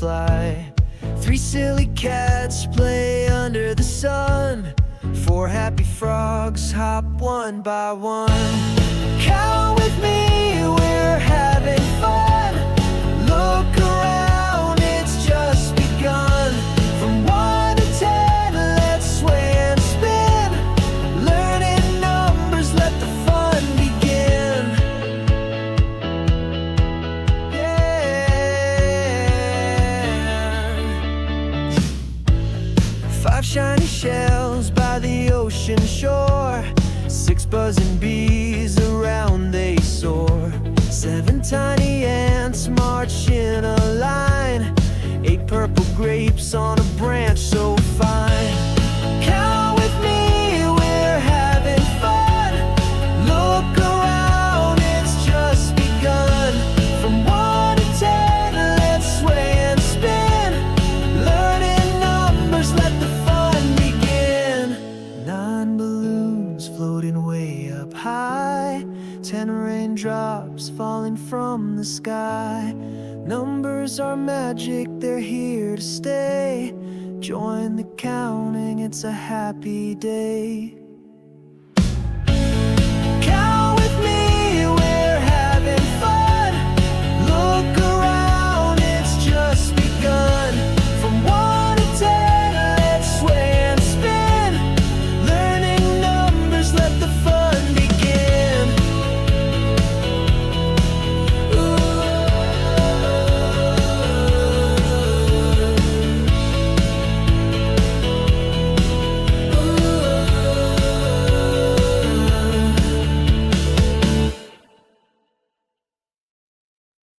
fly. 3 silly cats play under the sun. 4 happy frogs hop one by one. Count with me, we're having fun. Look around, it's just begun. From 1 to 10, let's sway and spin. Learning numbers, let the fun begin. Yeah. 5 shiny shells by the ocean shore. 6 buzzing bees around they soar. 7 tiny ants march in a line. 8 purple grapes on a branch so fine. Count with me, we're having fun. Look around, it's just begun. From 1 to 10, let's sway and spin. Learning numbers, let the fun begin. 9 balloons floating way up high. 10 raindrops falling from the sky. Numbers are magic, they're here to stay. Join the counting, it's a happy day.